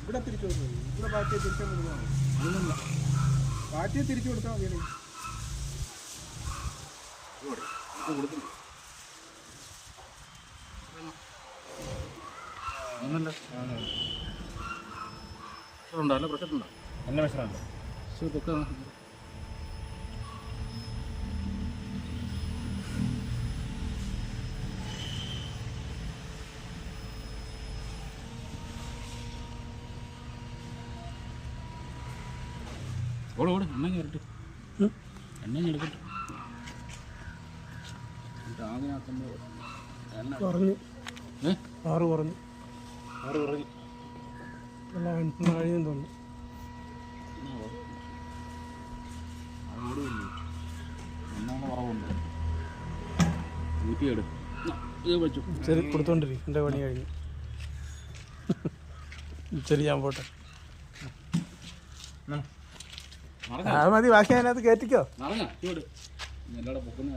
ഇവിടെ തിരിച്ചു കൊടുത്തു. ഇവിടെ പാറ്റിയെ തിരിച്ചു കൊടുക്കണം. അതൊന്നുമില്ല, പാറ്റിയെ തിരിച്ചു കൊടുത്താൽ മതി. ഉണ്ടോ പ്രശ്നമുണ്ടോ? നല്ല പ്രശ്നമുണ്ടോ? ഓട് ഓട് എണ്ണ വരട്ടെ, എണ്ണ എടുക്കട്ടെ. കുറഞ്ഞു 6 കുറഞ്ഞു കഴിയും തോന്നുന്നു. ശരി, കൊടുത്തോണ്ടിരിക്കും. എൻ്റെ പണി കഴിഞ്ഞു. ശരി, ഞാൻ പോട്ടെ. മതി, ബാക്കി അതിനകത്ത് കയറ്റിക്കോ. എല്ലാടെ പൊക്കുന്ന